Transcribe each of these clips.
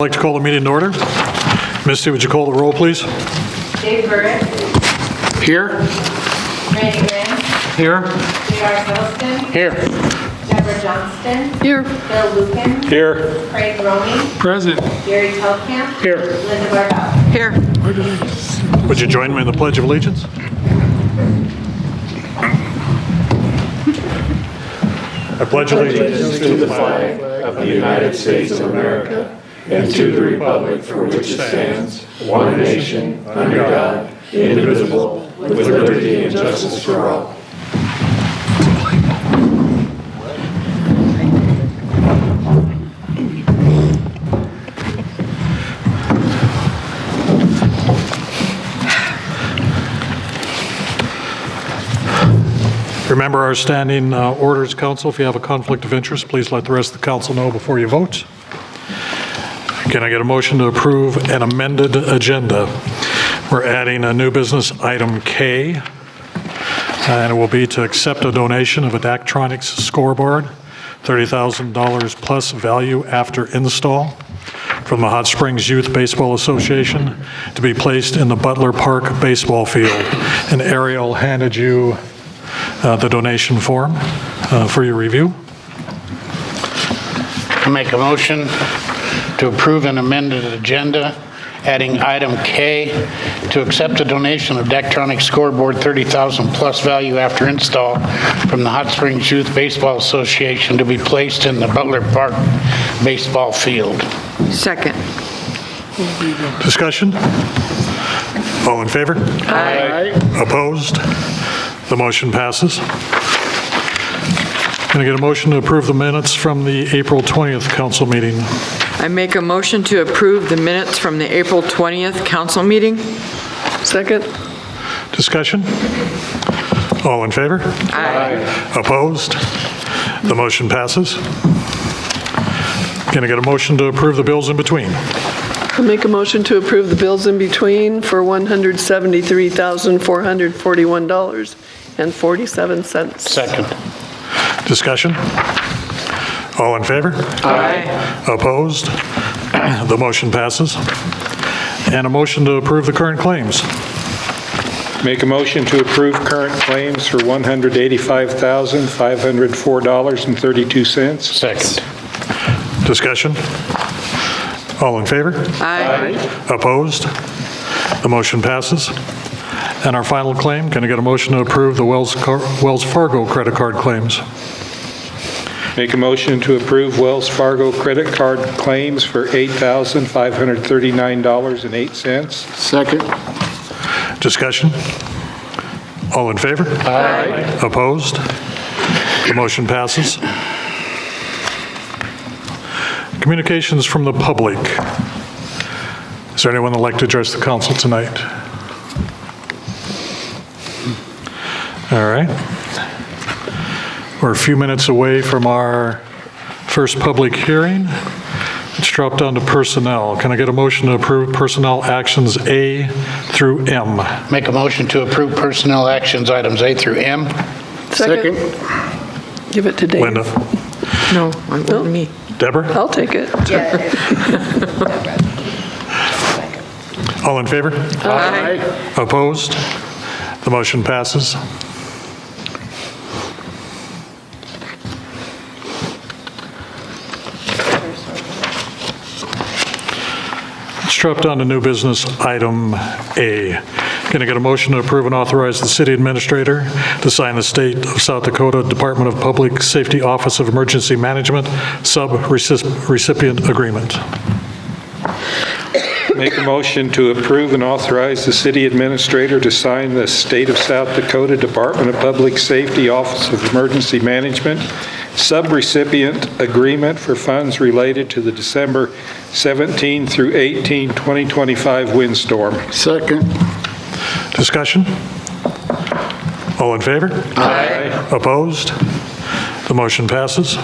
I'd like to call the meeting to order. Misty, would you call the roll, please? Dave Burdick. Here. Randy Graham. Here. J.R. Wilson. Here. Deborah Johnston. Here. Bill Lucan. Here. Craig Roney. Present. Gary Telkamp. Here. Linda Bardell. Here. Would you join me in the Pledge of Allegiance? I pledge allegiance to the flag of the United States of America and to the republic for which it stands, one nation, under God, indivisible, with liberty and justice for all. Remember our standing orders, Council. If you have a conflict of interest, please let the rest of the Council know before you vote. Can I get a motion to approve an amended agenda? We're adding a new business item K, and it will be to accept a donation of a Daktronics scoreboard, $30,000 plus value after install, from the Hot Springs Youth Baseball Association to be placed in the Butler Park baseball field. And Ariel handed you the donation form for your review. I make a motion to approve an amended agenda, adding item K to accept a donation of Daktronics scoreboard, $30,000 plus value after install from the Hot Springs Youth Baseball Association to be placed in the Butler Park baseball field. Second. Discussion? All in favor? Aye. Opposed? The motion passes. Can I get a motion to approve the minutes from the April 20th council meeting? I make a motion to approve the minutes from the April 20th council meeting. Second. Discussion? All in favor? Aye. Opposed? The motion passes. Can I get a motion to approve the bills in between? I make a motion to approve the bills in between for $173,441.47. Second. Discussion? All in favor? Aye. Opposed? The motion passes. And a motion to approve the current claims. Make a motion to approve current claims for $185,504.32. Second. Discussion? All in favor? Aye. Opposed? The motion passes. And our final claim, can I get a motion to approve the Wells Fargo credit card claims? Make a motion to approve Wells Fargo credit card claims for $8,539.08. Second. Discussion? All in favor? Aye. Opposed? The motion passes. Communications from the public. Is there anyone that'd like to address the council tonight? All right. We're a few minutes away from our first public hearing. Let's drop down to personnel. Can I get a motion to approve personnel actions A through M? Make a motion to approve personnel actions items A through M. Second. Give it to Dave. Linda? No, on me. Deborah? I'll take it. All in favor? Aye. Opposed? The motion passes. Let's drop down to new business item A. Can I get a motion to approve and authorize the city administrator to sign the State of South Dakota Department of Public Safety Office of Emergency Management sub-recipient agreement? Make a motion to approve and authorize the city administrator to sign the State of South Dakota Department of Public Safety Office of Emergency Management subrecipient agreement for funds related to the December 17 through 18, 2025 windstorm. Second. Discussion? All in favor? Aye. Opposed? The motion passes.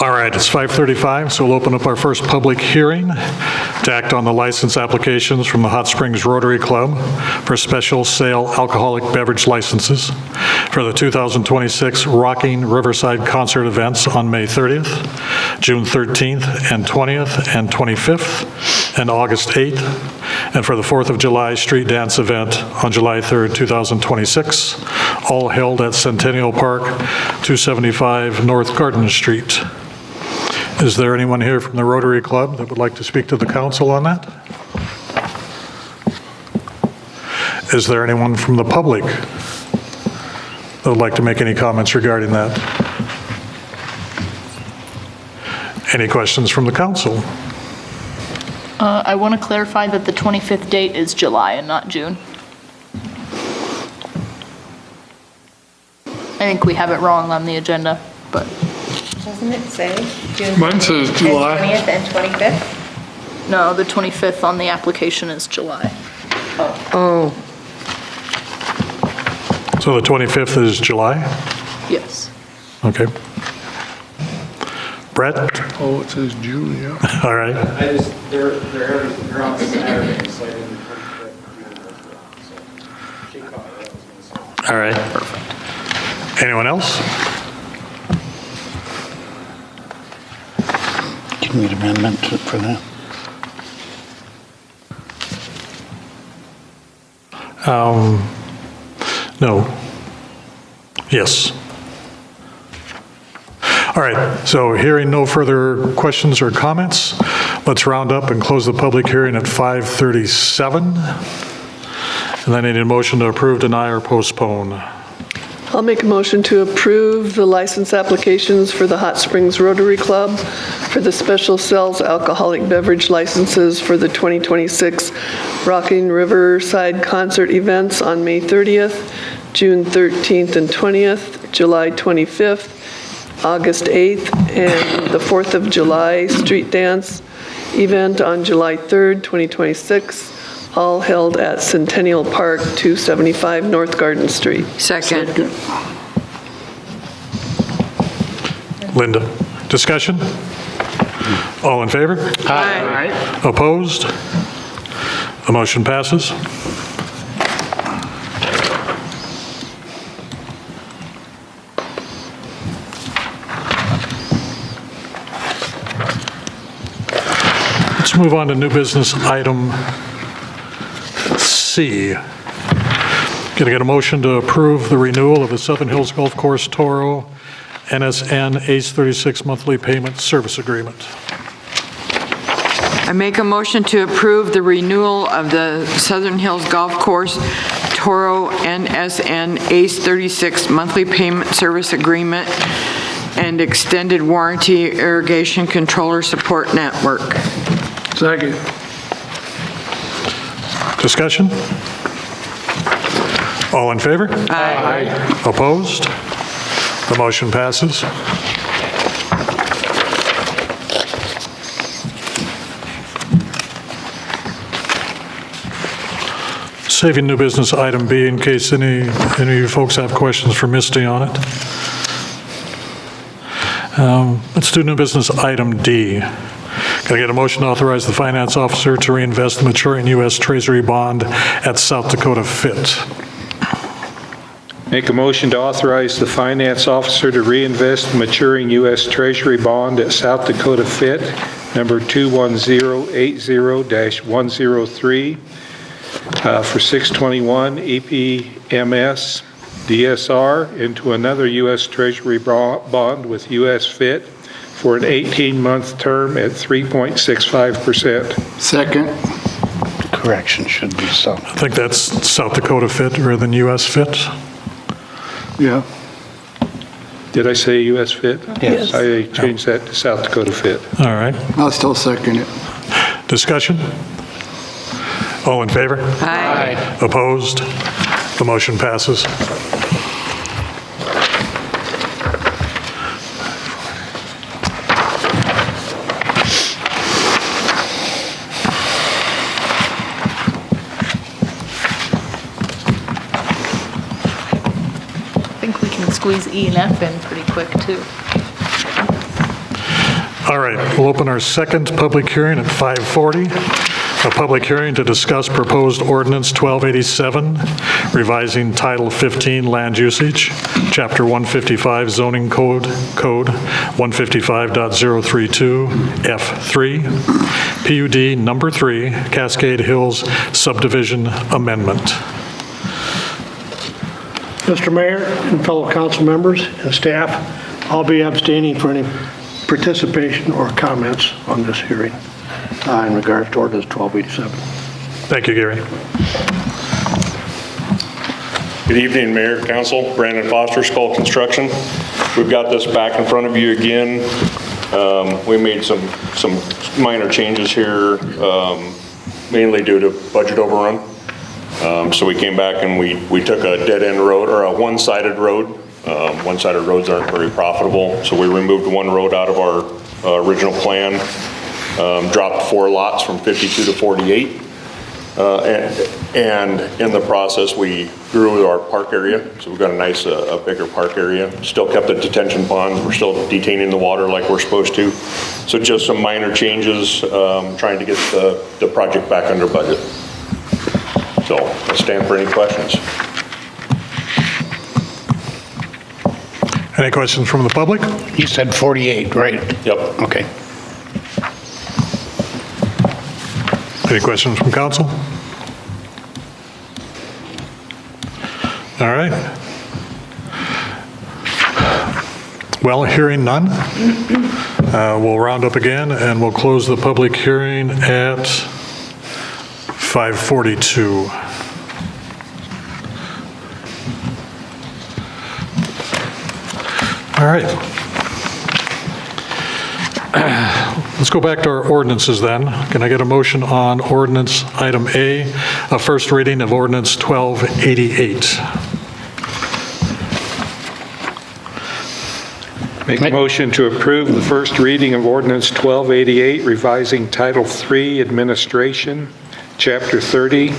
All right, it's 5:35, so we'll open up our first public hearing to act on the license applications from the Hot Springs Rotary Club for special sale alcoholic beverage licenses for the 2026 Rocking Riverside concert events on May 30th, June 13th and 20th and 25th, and August 8th, and for the 4th of July street dance event on July 3rd, 2026, all held at Centennial Park, 275 North Garden Street. Is there anyone here from the Rotary Club that would like to speak to the council on that? Is there anyone from the public that would like to make any comments regarding that? Any questions from the council? I want to clarify that the 25th date is July and not June. I think we have it wrong on the agenda, but Doesn't it say June? Mine says July. 20th and 25th? no, the 25th on the application is July. Oh, So the 25th is July? Yes. Okay. Brett? Oh, it says June, yeah. All right. I just, they're on Saturday, so I didn't put it as well, so she caught it, I was gonna say. All right. Perfect. Anyone else? Do you need amendment for that? No. Yes. All right, so hearing no further questions or comments, let's round up and close the public hearing at 5:37. And then I need a motion to approve, deny, or postpone. I'll make a motion to approve the license applications for the Hot Springs Rotary Club for the special sales alcoholic beverage licenses for the 2026 Rocking Riverside concert events on May 30th, June 13th and 20th, July 25th, August 8th, and the 4th of July street dance event on July 3rd, 2026, all held at Centennial Park, 275 North Garden Street. second. Linda, discussion? All in favor? Aye. Opposed? The motion passes. Let's move on to new business item C. Can I get a motion to approve the renewal of the Southern Hills Golf Course Toro NSN ACE 36 monthly payment service agreement? I make a motion to approve the renewal of the Southern Hills Golf Course Toro NSN ACE 36 monthly payment service agreement and extended warranty irrigation controller support network. Second. Discussion? All in favor? Aye. Opposed? The motion passes. Saving new business item B in case any of you folks have questions for Misty on it. Let's do new business item D. Can I get a motion to authorize the finance officer to reinvest the maturing U.S. Treasury bond at South Dakota Fit? Make a motion to authorize the finance officer to reinvest the maturing U.S. Treasury bond at South Dakota Fit, number 21080-103, for 621 EPMS DSR into another U.S. Treasury bond with U.S. Fit for an 18-month term at 3.65%. Second. Correction should be so. I think that's South Dakota Fit rather than U.S. Fit. Yeah. Did I say U.S. Fit? Yes. I changed that to South Dakota Fit. All right. I'll still second it. Discussion? All in favor? Aye. Opposed? The motion passes. I think we can squeeze E and F in pretty quick, too. All right, we'll open our second public hearing at 5:40. A public hearing to discuss proposed ordinance 1287, revising Title 15 Land Usage, Chapter 155 Zoning Code 155.032 F3, PUD Number 3, Cascade Hills Subdivision Amendment. Mr. Mayor and fellow council members and staff, I'll be abstaining for any participation or comments on this hearing in regards to ordinance 1287. Thank you, Gary. Good evening, Mayor, Council. Brandon Foster, Skull Construction. We've got this back in front of you again. We made some minor changes here, mainly due to budget overrun. So we came back and we took a dead-end road, or a one-sided road. One-sided roads aren't very profitable, so we removed one road out of our original plan, dropped 4 lots from 52 to 48. And in the process, we grew our park area, so we've got a nice, a bigger park area. Still kept the detention ponds, we're still detaining the water like we're supposed to. So just some minor changes, trying to get the project back under budget. So I stand for any questions. Any questions from the public? You said 48, right? Yep. Okay. Any questions from council? All right. Well, hearing none, we'll round up again and we'll close the public hearing at 5:42. All right. Let's go back to our ordinances then. Can I get a motion on ordinance item A, a first reading of ordinance 1288? Make a motion to approve the first reading of ordinance 1288, revising Title 3 Administration, Chapter 30,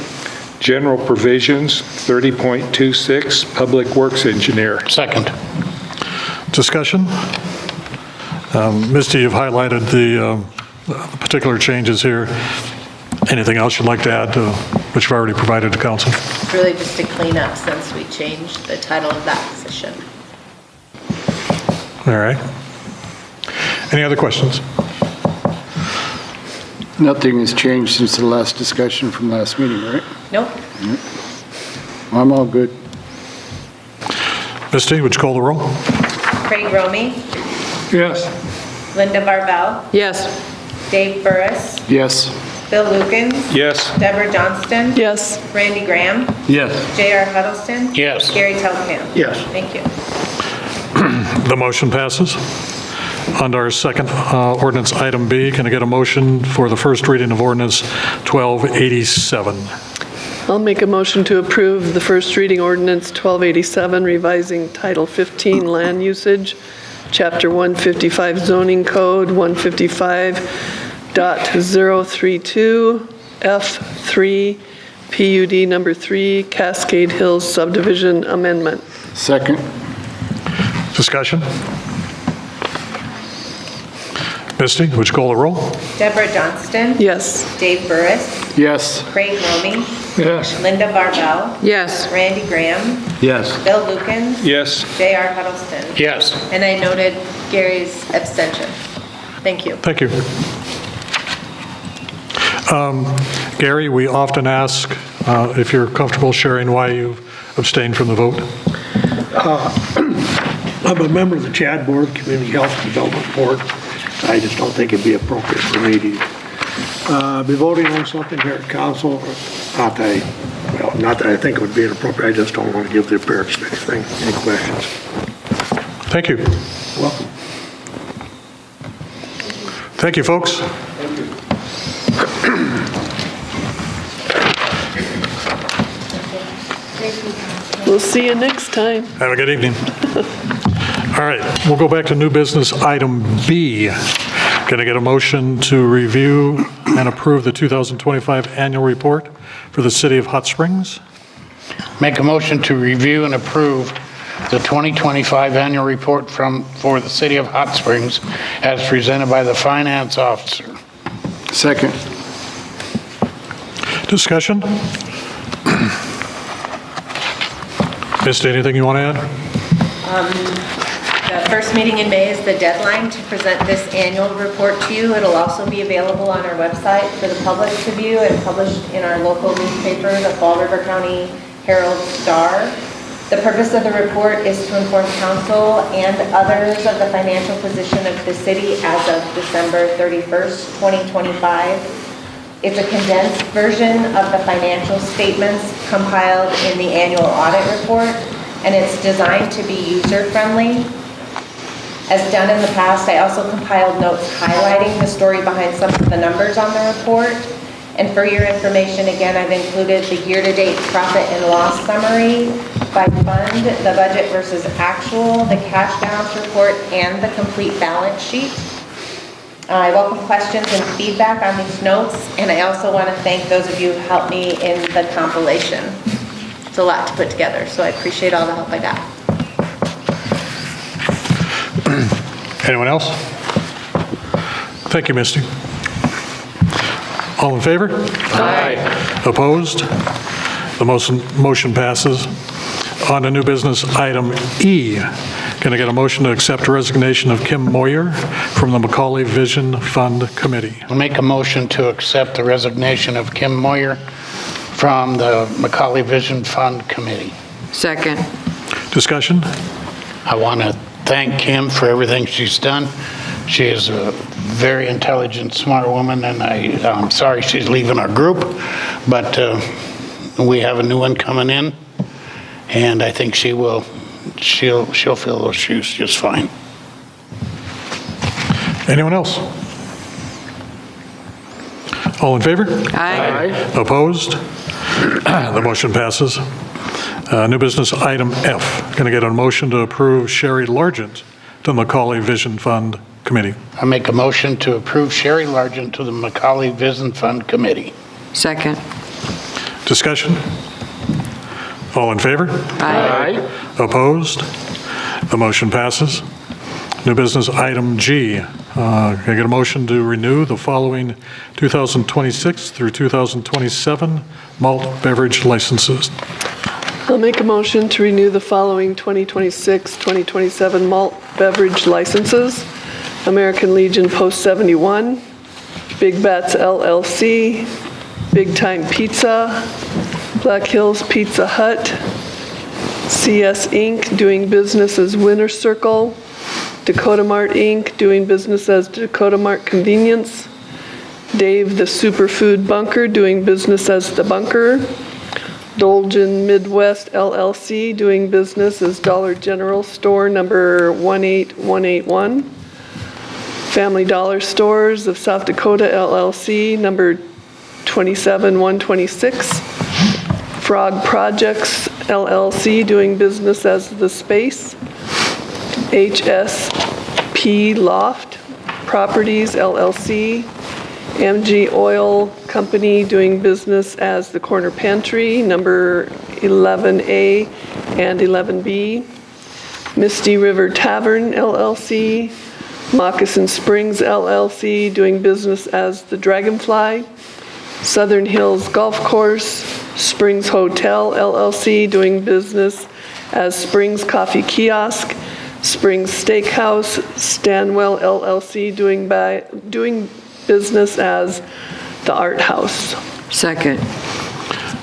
General Provisions, 30.26, Public Works Engineer. Second. Discussion? Misty, you've highlighted the particular changes here. Anything else you'd like to add to which you've already provided to council? Really just to clean up since we changed the title of that position. All right. Any other questions? Nothing has changed since the last discussion from last meeting, right? Nope. I'm all good. Misty, would you call the roll? Craig Romy, Yes. Linda Barbell, Yes. Dave Burris, Yes. Bill Lukens, Yes. Deborah Johnston, Yes. Randy Graham, Yes. J.R. Huddleston. Yes. Gary Telkamp. Yes. Thank you. The motion passes. On to our second ordinance, item B, can I get a motion for the first reading of ordinance 1287? I'll make a motion to approve the first reading ordinance 1287, revising Title 15 Land Usage, Chapter 155 Zoning Code 155.032 F3, PUD Number 3, Cascade Hills Subdivision Amendment. Second. Discussion? Misty, would you call the roll? Deborah Johnston. Yes. Dave Burris, Yes. Craig Romy, Yes. Linda Barbell, Yes. Randy Graham, Yes. Bill Lukens, Yes. J.R. Huddleston. Yes. And I noted Gary's abstention. Thank you. Thank you. Gary, we often ask if you're comfortable sharing why you abstained from the vote. I'm a member of the CHAD Board, Community Health and Development Board. I just don't think it'd be appropriate for me to be voting on something here at council. Not that I think it would be inappropriate, I just don't want to give the appearance of anything. Any questions? Thank you. Welcome. Thank you, folks. We'll see you next time. Have a good evening. All right, we'll go back to new business item B. Can I get a motion to review and approve the 2025 annual report for the city of Hot Springs? Make a motion to review and approve the 2025 annual report for the City of Hot Springs as presented by the Finance Officer. Second. Discussion? Misty, anything you want to add? The first meeting in May is the deadline to present this annual report to you. It'll also be available on our website for the public to view and published in our local newspaper, the Fall River County Herald Star. The purpose of the report is to inform council and others of the financial position of the city as of December 31st, 2025. It's a condensed version of the financial statements compiled in the annual audit report, and it's designed to be user-friendly. As done in the past, I also compiled notes highlighting the story behind some of the numbers on the report. And for your information, again, I've included the year-to-date profit and loss summary by fund, the budget versus actual, the cash balance report, and the complete balance sheet. I welcome questions and feedback on these notes, and I also want to thank those of you who helped me in the compilation. It's a lot to put together, so I appreciate all the help I got. Anyone else? Thank you, Misty. All in favor? Aye. Opposed? The motion passes. On to new business item E. Can I get a motion to accept resignation of Kim Moyer from the Macaulay Vision Fund Committee? I'll make a motion to accept the resignation of Kim Moyer from the Macaulay Vision Fund Committee. Second. Discussion? I want to thank Kim for everything she's done. She is a very intelligent, smart woman, and I'm sorry she's leaving our group, but we have a new one coming in, and I think she'll fill those shoes just fine. Anyone else? All in favor? Aye. Opposed? The motion passes. New business item F. Can I get a motion to approve Sherry Largent to the Macaulay Vision Fund Committee? I make a motion to approve Sherry Largent to the Macaulay Vision Fund Committee. Second. Discussion? All in favor? Aye. Opposed? The motion passes. New business item G. Can I get a motion to renew the following 2026 through 2027 malt beverage licenses? I'll make a motion to renew the following 2026-2027 malt beverage licenses. American Legion Post 71, Big Bats LLC, Big Time Pizza, Black Hills Pizza Hut, CS Inc., doing business as Winter Circle, Dakota Mart Inc., doing business as Dakota Mart Convenience, Dave the Superfood Bunker, doing business as The Bunker, Dolgen Midwest LLC, doing business as Dollar General Store number 18181, Family Dollar Stores of South Dakota LLC, number 27126, Frog Projects LLC, doing business as The Space, HSP Loft Properties LLC, MG Oil Company, doing business as The Corner Pantry, number 11A and 11B, Misty River Tavern LLC, Moccasin Springs LLC, doing business as The Dragonfly, Southern Hills Golf Course, Springs Hotel LLC, doing business as Springs Coffee Kiosk, Springs Steakhouse, Stanwell LLC, doing business as The Art House. Second.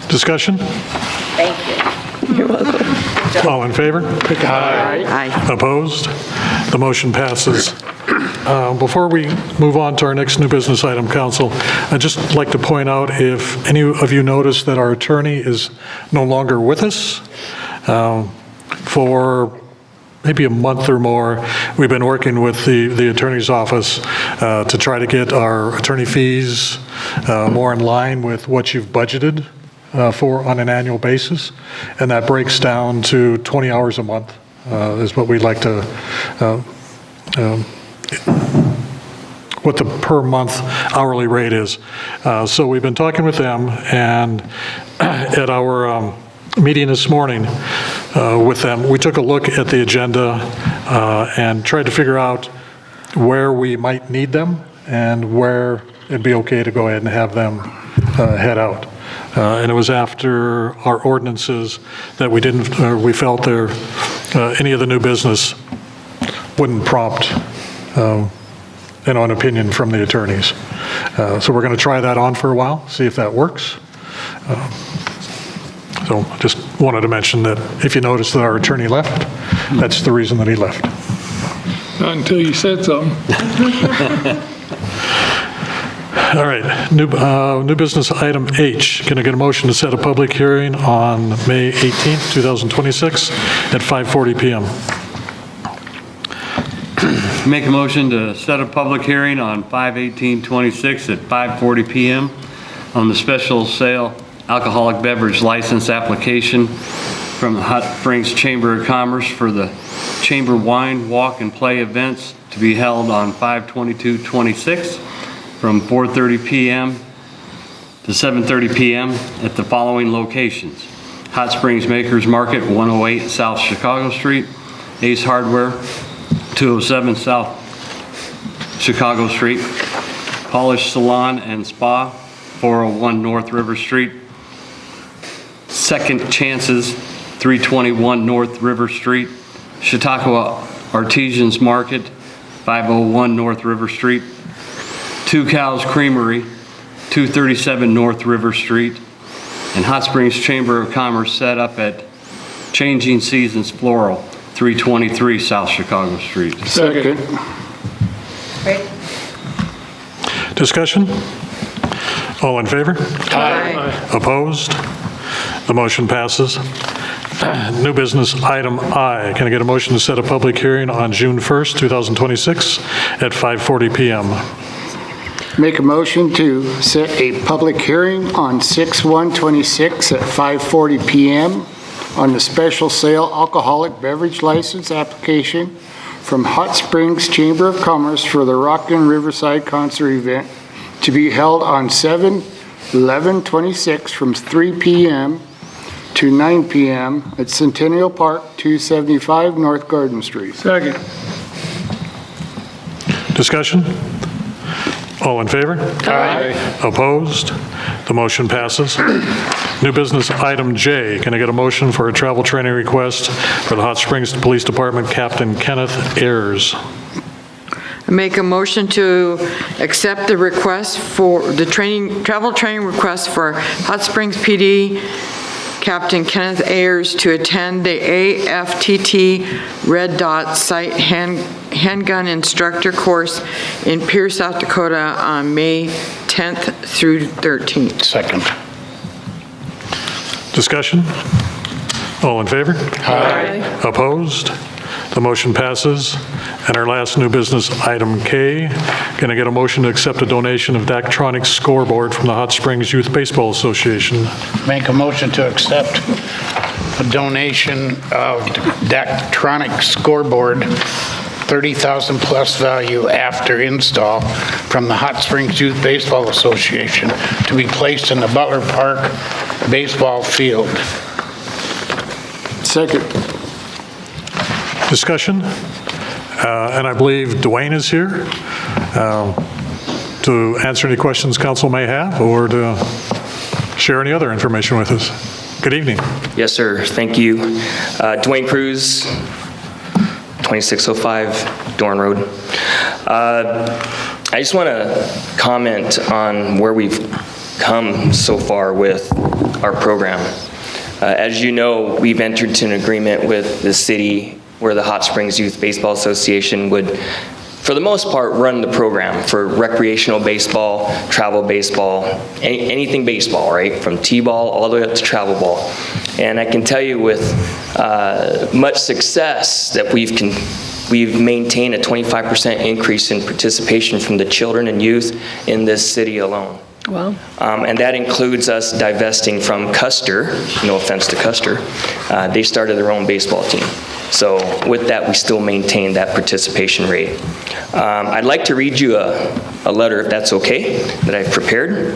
Discussion? Thank you. You're welcome. All in favor? Aye. Opposed? The motion passes. Before we move on to our next new business item, Council, I'd just like to point out if any of you notice that our attorney is no longer with us, for maybe a month or more, we've been working with the attorney's office to try to get our attorney fees more in line with what you've budgeted for on an annual basis, and that breaks down to 20 hours a month is what we'd like to, what the per month hourly rate is. So we've been talking with them, and at our meeting this morning, with them. We took a look at the agenda and tried to figure out where we might need them and where it'd be okay to go ahead and have them head out. And it was after our ordinances that we felt there, any of the new business wouldn't prompt an opinion from the attorneys. So we're going to try that on for a while, see if that works. So just wanted to mention that if you notice that our attorney left, that's the reason that he left. Not until you said something. All right, new business item H. Can I get a motion to set a public hearing on May 18th, 2026 at 5:40 PM? Make a motion to set a public hearing on 5/18/26 at 5:40 PM on the special sale alcoholic beverage license application from the Hot Springs Chamber of Commerce for the Chamber Wine Walk and Play events to be held on 5/22/26 from 4:30 PM to 7:30 PM at the following locations: Hot Springs Makers Market, 108 South Chicago Street; Ace Hardware, 207 South Chicago Street; Polish Salon and Spa, 401 North River Street; Second Chances, 321 North River Street; Chautauqua Artisans Market, 501 North River Street; Two Cows Creamery, 237 North River Street; and Hot Springs Chamber of Commerce set up at Changing Seasons Floral, 323 South Chicago Street. Second. Great. Discussion? All in favor? Aye. Opposed? The motion passes. New business item I. Can I get a motion to set a public hearing on June 1st, 2026 at 5:40 PM? Make a motion to set a public hearing on 6/1/26 at 5:40 PM on the special sale alcoholic beverage license application from Hot Springs Chamber of Commerce for the Rockin' Riverside Concert Event to be held on 7/11/26 from 3 PM to 9 PM at Centennial Park, 275 North Garden Street. Second. Discussion? All in favor? Aye. Opposed? The motion passes. New business item J. Can I get a motion for a travel training request for the Hot Springs Police Department Captain Kenneth Ayers? Make a motion to accept the request for the travel training request for Hot Springs PD Captain Kenneth Ayers to attend the AFTT Red Dot Site Handgun Instructor course in Pierce, South Dakota on May 10th through 13th. Second. Discussion? All in favor? Aye. Opposed? The motion passes. And our last new business, item K. Can I get a motion to accept a donation of Daktronics scoreboard from the Hot Springs Youth Baseball Association? Make a motion to accept a donation of Daktronics scoreboard, 30,000 plus value after install from the Hot Springs Youth Baseball Association to be placed in the Butler Park baseball field. Second. Discussion? And I believe Dwayne is here to answer any questions council may have or to share any other information with us. Good evening. Yes, sir. Thank you. Dwayne Cruz, 2605 Dorn Road. I just want to comment on where we've come so far with our program. As you know, we've entered into an agreement with the city where the Hot Springs Youth Baseball Association would, for the most part, run the program for recreational baseball, travel baseball, anything baseball, right? From T-ball all the way up to travel ball. And I can tell you with much success that we've maintained a 25% increase in participation from the children and youth in this city alone. Wow. And that includes us divesting from Custer, no offense to Custer. They started their own baseball team. So with that, we still maintain that participation rate. I'd like to read you a letter, if that's okay, that I've prepared.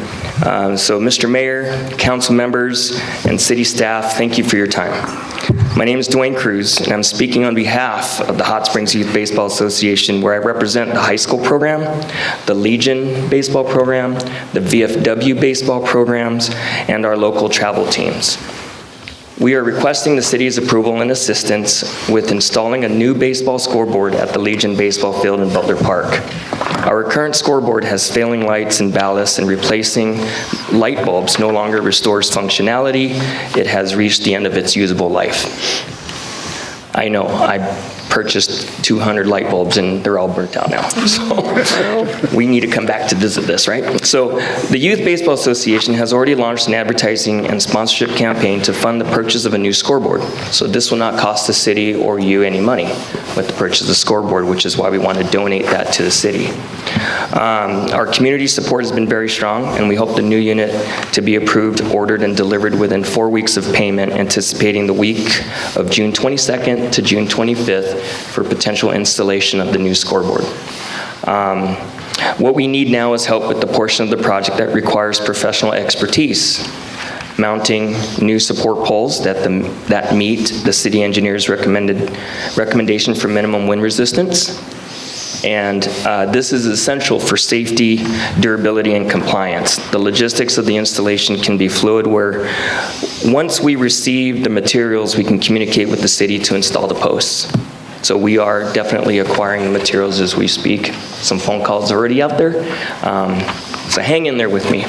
So Mr. Mayor, council members, and city staff, thank you for your time. My name is Dwayne Cruz, and I'm speaking on behalf of the Hot Springs Youth Baseball Association, where I represent the high school program, the Legion baseball program, the VFW baseball programs, and our local travel teams. We are requesting the city's approval and assistance with installing a new baseball scoreboard at the Legion baseball field in Butler Park. Our current scoreboard has failing lights and ballasts, and replacing light bulbs no longer restores functionality. It has reached the end of its usable life. I know, I purchased 200 light bulbs and they're all burnt out now. So we need to come back to visit this, right? So the Youth Baseball Association has already launched an advertising and sponsorship campaign to fund the purchase of a new scoreboard. So this will not cost the city or you any money with the purchase of the scoreboard, which is why we want to donate that to the city. Our community support has been very strong, and we hope the new unit to be approved, ordered, and delivered within 4 weeks of payment, anticipating the week of June 22nd to June 25th for potential installation of the new scoreboard. What we need now is help with the portion of the project that requires professional expertise. Mounting new support poles that meet the city engineer's recommendation for minimum wind resistance. And this is essential for safety, durability, and compliance. The logistics of the installation can be fluid, where once we receive the materials, we can communicate with the city to install the posts. So we are definitely acquiring the materials as we speak. Some phone calls already out there. So hang in there with me.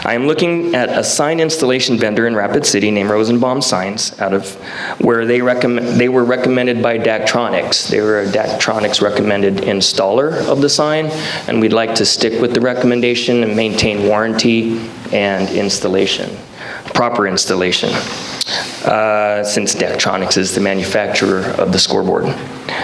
I am looking at a sign installation vendor in Rapid City named Rosenbaum Signs, out of where they were recommended by Daktronics. They were a Daktronics recommended installer of the sign, and we'd like to stick with the recommendation and maintain warranty and installation, proper installation, since Daktronics is the manufacturer of the scoreboard.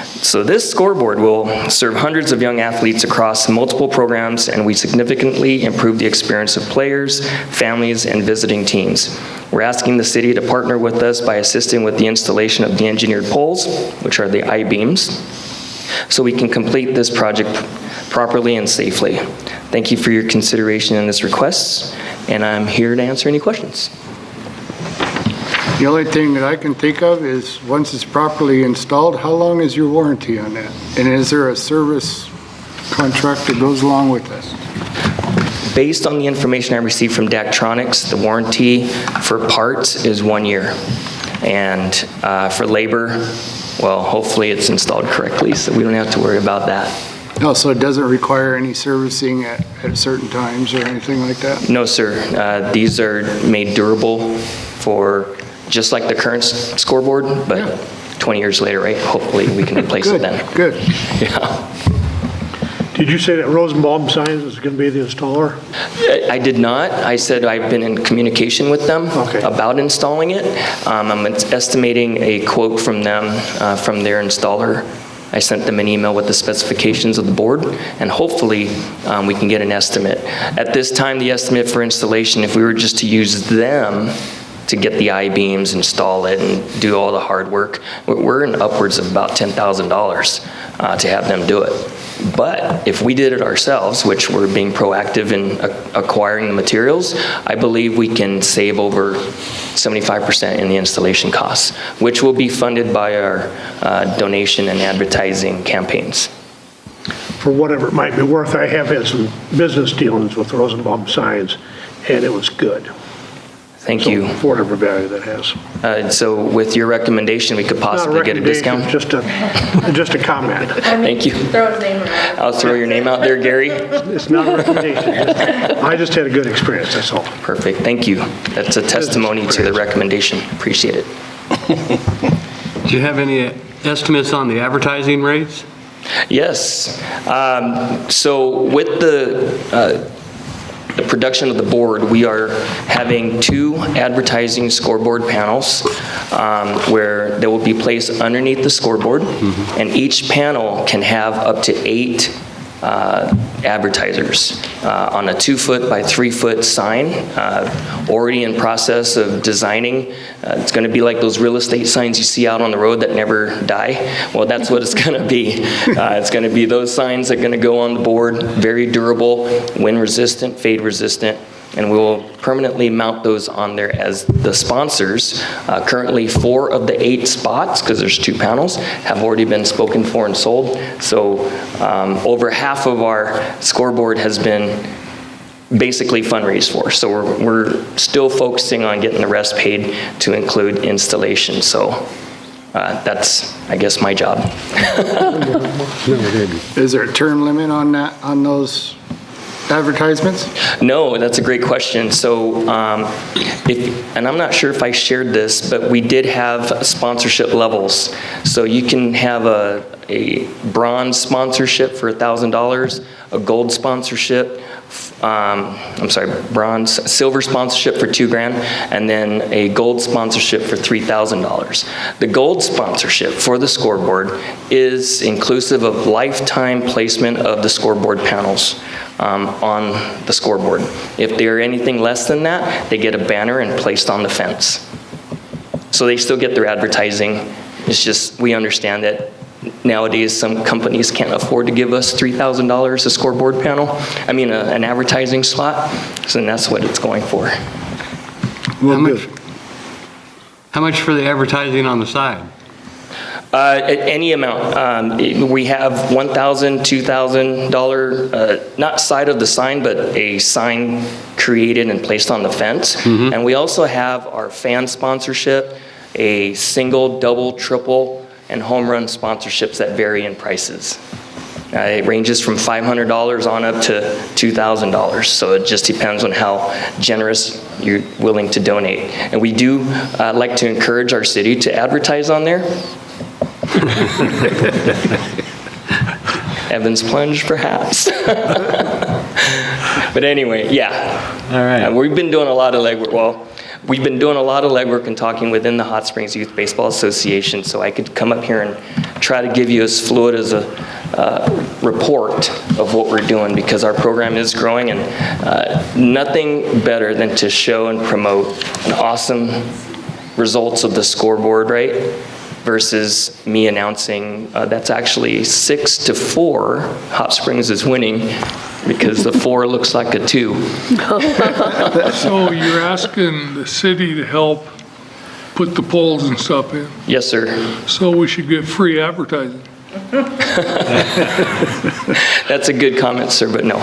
So this scoreboard will serve hundreds of young athletes across multiple programs, and we significantly improve the experience of players, families, and visiting teams. We're asking the city to partner with us by assisting with the installation of the engineered poles, which are the I-beams, so we can complete this project properly and safely. Thank you for your consideration in this request, and I'm here to answer any questions. The only thing that I can think of is, once it's properly installed, how long is your warranty on that? And is there a service contract that goes along with this? Based on the information I received from Daktronics, the warranty for parts is 1 year. And for labor, well, hopefully it's installed correctly, so we don't have to worry about that. Oh, so it doesn't require any servicing at certain times or anything like that? No, sir. These are made durable for just like the current scoreboard, but 20 years later, right? Hopefully we can replace it then. Good. Yeah. Did you say that Rosenbaum Signs is going to be the installer? I did not. I said I've been in communication with them about installing it. I'm estimating a quote from them, from their installer. I sent them an email with the specifications of the board, and hopefully we can get an estimate. At this time, the estimate for installation, if we were just to use them to get the I-beams, install it, and do all the hard work, we're in upwards of about $10,000 to have them do it. But if we did it ourselves, which we're being proactive in acquiring the materials, I believe we can save over 75% in the installation costs, which will be funded by our donation and advertising campaigns. For whatever it might be worth, I have had some business dealings with Rosenbaum Signs, and it was good. Thank you. For whatever value that has. So with your recommendation, we could possibly get a discount? Just a comment. Thank you. Throw his name around. I'll throw your name out there, Gary. It's not a recommendation. I just had a good experience, that's all. Perfect, thank you. That's a testimony to the recommendation. Appreciate it. Do you have any estimates on the advertising rates? Yes. So with the production of the board, we are having 2 advertising scoreboard panels where they will be placed underneath the scoreboard, and each panel can have up to 8 advertisers on a 2-foot by 3-foot sign, already in process of designing. It's going to be like those real estate signs you see out on the road that never die. Well, that's what it's going to be. It's going to be those signs that are going to go on the board, very durable, wind resistant, fade resistant, and we will permanently mount those on there as the sponsors. Currently 4 of the 8 spots, because there's 2 panels, have already been spoken for and sold. So over half of our scoreboard has been basically fundraised for. So we're still focusing on getting the rest paid to include installation. So that's, I guess, my job. Is there a term limit on that, on those advertisements? No, that's a great question. So, and I'm not sure if I shared this, but we did have sponsorship levels. So you can have a bronze sponsorship for $1,000, a gold sponsorship, silver sponsorship for $2,000, and then a gold sponsorship for $3,000. The gold sponsorship for the scoreboard is inclusive of lifetime placement of the scoreboard panels on the scoreboard. If they're anything less than that, they get a banner and placed on the fence. So they still get their advertising. It's just, we understand that nowadays some companies can't afford to give us $3,000 a scoreboard panel. I mean, an advertising slot. So that's what it's going for. How much for the advertising on the side? Any amount. We have $1,000, $2,000, not side of the sign, but a sign created and placed on the fence. Mm-hmm. And we also have our fan sponsorship, a single, double, triple, and home run sponsorships that vary in prices. It ranges from $500 on up to $2,000. So it just depends on how generous you're willing to donate. And we do like to encourage our city to advertise on there. Evans Plunge, perhaps. But anyway, yeah. All right. We've been doing a lot of legwork. Well, we've been doing a lot of legwork and talking within the Hot Springs Youth Baseball Association, so I could come up here and try to give you as fluid as a report of what we're doing, because our program is growing, and nothing better than to show and promote an awesome results of the scoreboard, right? Versus me announcing that's actually 6-4, Hot Springs is winning, because the 4 looks like a 2. So you're asking the city to help put the poles and stuff in? Yes, sir. So we should get free advertising? That's a good comment, sir, but no.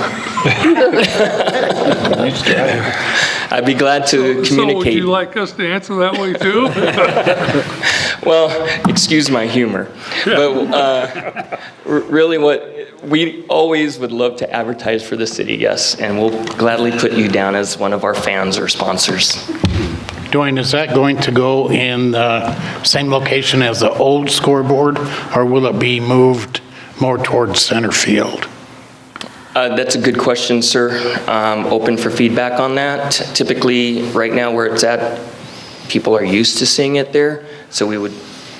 I'd be glad to communicate. So would you like us to answer that way too? Well, excuse my humor. But really we always would love to advertise for the city, yes, and we'll gladly put you down as one of our fans or sponsors. Dwayne, is that going to go in the same location as the old scoreboard, or will it be moved more towards center field? That's a good question, sir. Open for feedback on that. Typically, right now where it's at, people are used to seeing it there, so we would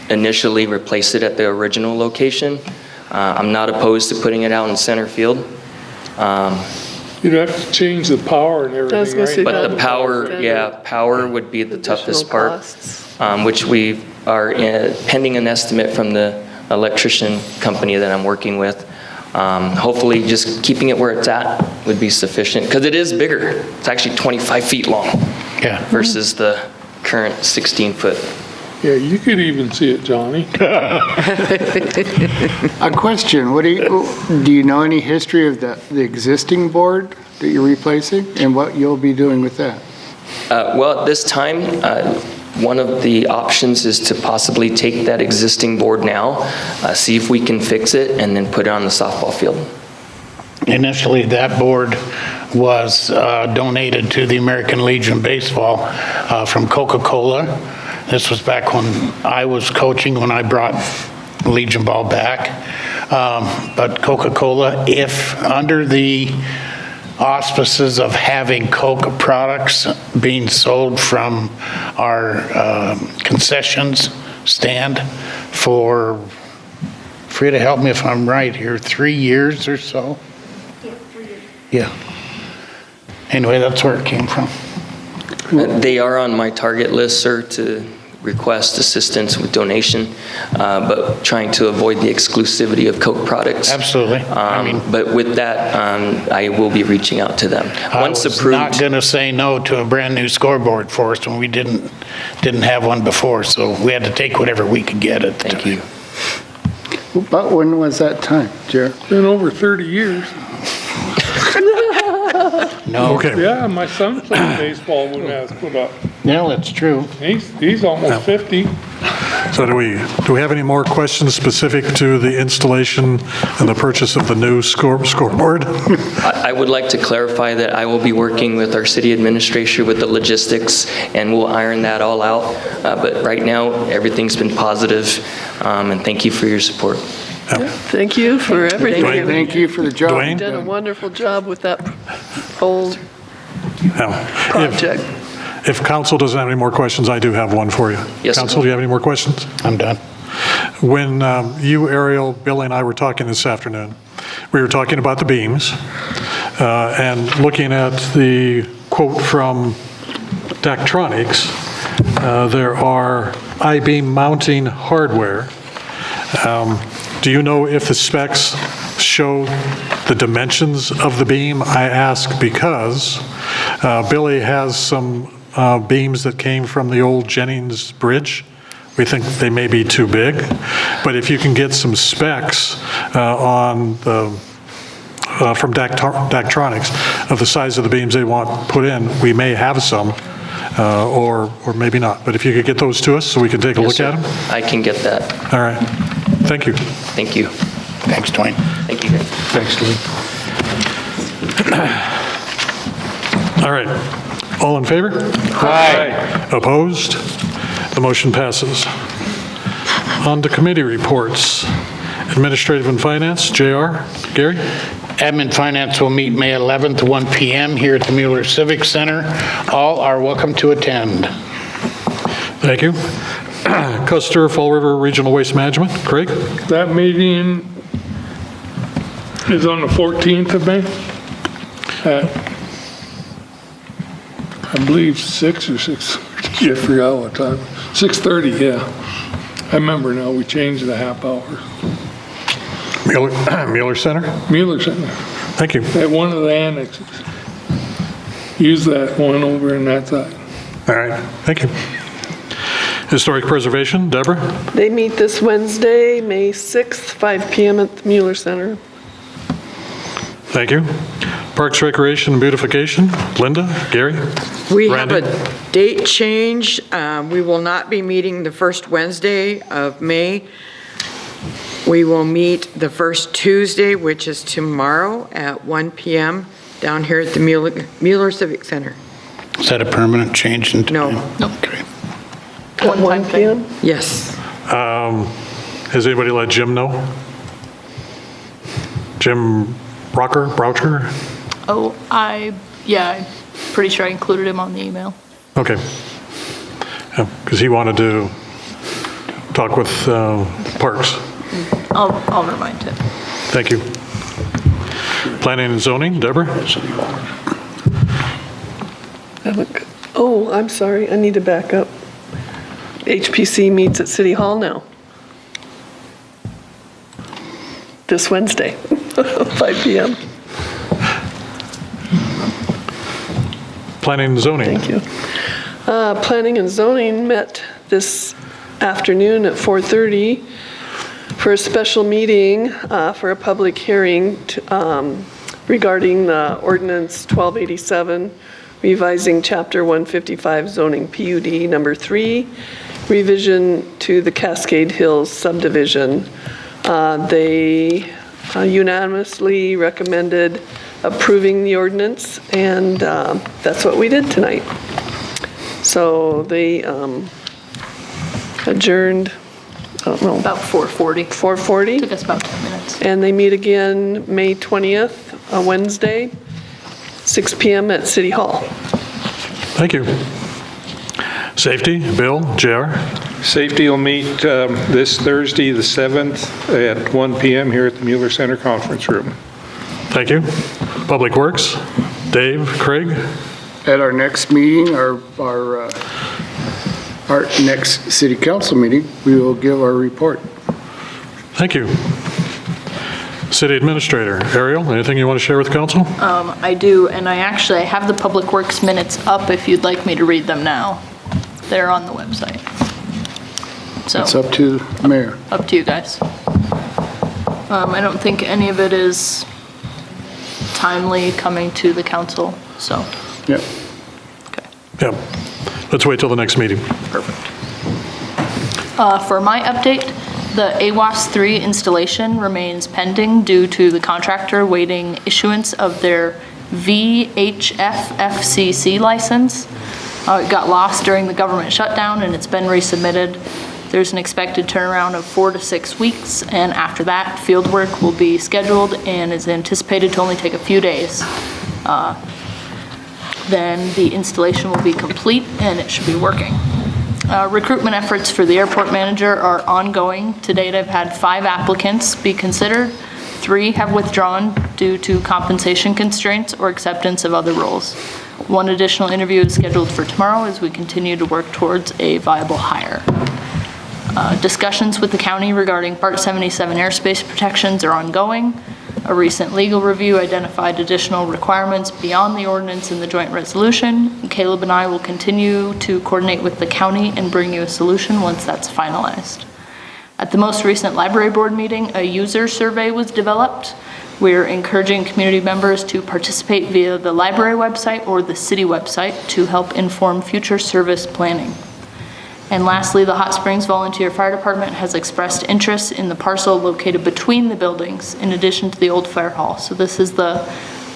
initially replace it at the original location. I'm not opposed to putting it out in center field. You'd have to change the power and everything, right? But the power would be the toughest part, which we are pending an estimate from the electrician company that I'm working with. Hopefully just keeping it where it's at would be sufficient, because it is bigger. It's actually 25 feet long versus the current 16-foot. Yeah, you could even see it, Johnny. A question, do you know any history of the existing board that you're replacing, and what you'll be doing with that? Well, at this time, one of the options is to possibly take that existing board now, see if we can fix it, and then put it on the softball field. Initially, that board was donated to the American Legion Baseball from Coca-Cola. This was back when I was coaching, when I brought Legion Ball back. But Coca-Cola, if under the auspices of having Coke products being sold from our concessions stand for, Frida, help me if I'm right here, 3 years or so. Yeah. Anyway, that's where it came from. They are on my target list, sir, to request assistance with donation, but trying to avoid the exclusivity of Coke products. Absolutely. But with that, I will be reaching out to them. Once I was approved. not going to say no to a brand-new scoreboard for us when we didn't have one before, so we had to take whatever we could get at the time. Thank you. About when was that time, Jared? Been over 30 years. No. Okay. Yeah, my son played baseball when I was put up. No, that's true. He's almost 50. So do we have any more questions specific to the installation and the purchase of the new scoreboard? I would like to clarify that I will be working with our city administrator with the logistics, and we'll iron that all out. But right now, everything's been positive, and thank you for your support. Thank you for everything. Thank you for the job. Dwayne? You've done a wonderful job with that whole Now, project. if council doesn't have any more questions, I do have one for you. Yes, sir. Council, do you have any more questions? I'm done. When you, Ariel, Billy, and I were talking this afternoon, we were talking about the beams and looking at the quote from Daktronics. There are I-beam mounting hardware. Do you know if the specs show the dimensions of the beam? I ask because Billy has some beams that came from the old Jennings Bridge. We think they may be too big, but if you can get some specs on the from Daktronics of the size of the beams they want put in, we may have some, or maybe not. But if you could get those to us so we can take a look at them. I can get that. All right. Thank you. Thank you. Thanks, Dwayne. Thank you. Thanks, Lee. All right. All in favor? Aye. Opposed? The motion passes. On to committee reports. Administrative and Finance, JR. Gary? Admin Finance will meet May 11th, 1 p.m. here at the Mueller Civic Center. All are welcome to attend. Thank you. Custer Fall River Regional Waste Management, Craig? That meeting is on the 14th of May at, I believe, 6 or 6:30. I forgot what time. 6:30, yeah. I remember now, we changed the half hour. Mueller Center? Mueller Center, Thank you. at one of the annexes. Use that one over in that side. All right. Thank you. Historic Preservation, Deborah? They meet this Wednesday, May 6th, 5 p.m. at the Mueller Center. Thank you. Parks, Recreation, and Beautification, Linda, Gary? We have Randy? a date change. We will not be meeting the first Wednesday of May. We will meet the first Tuesday, which is tomorrow at 1 p.m. down here at the Mueller Civic Center. Is that a permanent change in time? No. Okay. At 1 p.m.? Yes. Has anybody let Jim know? Jim Broucher? Oh, I'm pretty sure I included him on the email. Okay. Because he wanted to talk with Parks. I'll remind him. Thank you. Planning and Zoning, Deborah? Oh, I'm sorry, I need to back up. HPC meets at City Hall now. This Wednesday, 5 p.m. Planning and Zoning. Thank you. Planning and Zoning met this afternoon at 4:30 for a special meeting for a public hearing regarding the ordinance 1287, revising Chapter 155 zoning PUD number 3, revision to the Cascade Hills subdivision. They unanimously recommended approving the ordinance, and that's what we did tonight. So they adjourned, I don't know. About 4:40. 4:40? Took us about 10 minutes. And they meet again May 20th, a Wednesday, 6 p.m. at City Hall. Thank you. Safety, Bill, JR? Safety will meet this Thursday, the 7th, at 1 p.m. here at the Mueller Center Conference Room. Thank you. Public Works, Dave, Craig? At our next meeting, our next city council meeting, we will give our report. Thank you. City Administrator, Ariel, anything you want to share with council? I do, and I have the Public Works minutes up if you'd like me to read them now. They're on the website. So It's up to the mayor. up to you guys. I don't think any of it is timely coming to the council, so, Yep. okay. Yeah. Let's wait till the next meeting. For my update, the AWAS 3 installation remains pending due to the contractor waiting issuance of their VHF-FCC license. It got lost during the government shutdown and it's been resubmitted. There's an expected turnaround of 4 to 6 weeks, and after that, field work will be scheduled and is anticipated to only take a few days. Then the installation will be complete and it should be working. Recruitment efforts for the airport manager are ongoing. To date, I've had 5 applicants be considered. 3 have withdrawn due to compensation constraints or acceptance of other roles. 1 additional interview is scheduled for tomorrow as we continue to work towards a viable hire. Discussions with the county regarding Part 77 airspace protections are ongoing. A recent legal review identified additional requirements beyond the ordinance in the joint resolution. Caleb and I will continue to coordinate with the county and bring you a solution once that's finalized. At the most recent library board meeting, a user survey was developed. We're encouraging community members to participate via the library website or the city website to help inform future service planning. And lastly, the Hot Springs Volunteer Fire Department has expressed interest in the parcel located between the buildings in addition to the old fire hall. So this is the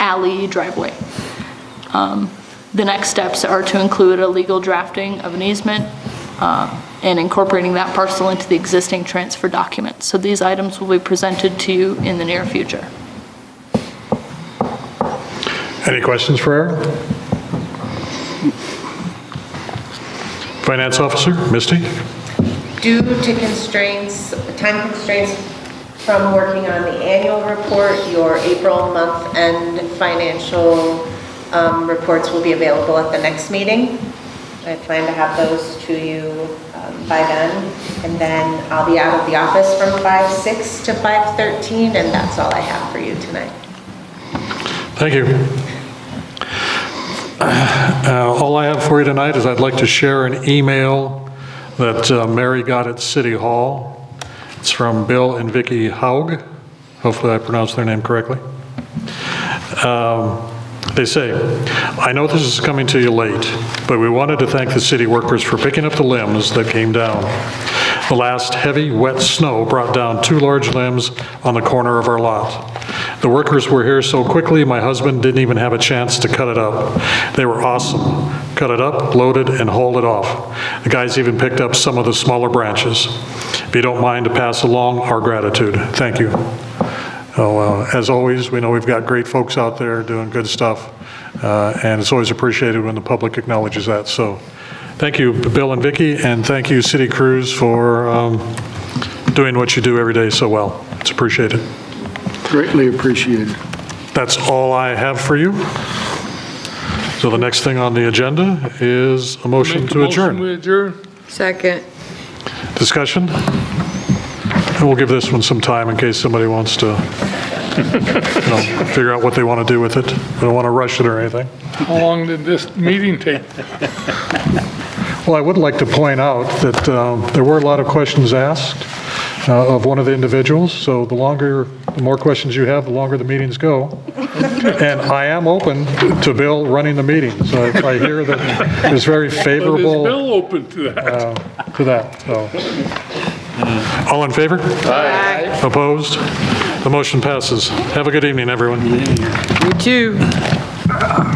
alley driveway. The next steps are to include a legal drafting of an easement and incorporating that parcel into the existing transfer documents. So these items will be presented to you in the near future. Any questions for Ariel? Finance Officer, Misty? Due to time constraints from working on the annual report, your April month-end financial reports will be available at the next meeting. I plan to have those to you by then, and then I'll be out of the office from 5:06 to 5:13, and that's all I have for you tonight. Thank you. All I have for you tonight is I'd like to share an email that Mary got at City Hall. It's from Bill and Vicki Haug. Hopefully I pronounced their name correctly. They say, I know this is coming to you late, but we wanted to thank the city workers for picking up the limbs that came down. The last heavy, wet snow brought down 2 large limbs on the corner of our lot. The workers were here so quickly, my husband didn't even have a chance to cut it up. They were awesome. Cut it up, loaded, and hauled it off. The guys even picked up some of the smaller branches. If you don't mind to pass along our gratitude, thank you. As always, we know we've got great folks out there doing good stuff, and it's always appreciated when the public acknowledges that. So thank you, Bill and Vicki, and thank you, City Crews, for doing what you do every day so well. It's appreciated. Greatly appreciated. That's all I have for you. So the next thing on the agenda is a motion to adjourn. Motion we adjourn. Second. Discussion? And we'll give this one some time in case somebody wants to figure out what they want to do with it. We don't want to rush it or anything. How long did this meeting take? Well, I would like to point out that there were a lot of questions asked of one of the individuals, so the more questions you have, the longer the meetings go. And I am open to Bill running the meeting, so if I hear that there's very favorable... But is Bill open to that? So. All in favor? Aye. Opposed? The motion passes. Have a good evening, everyone. You too.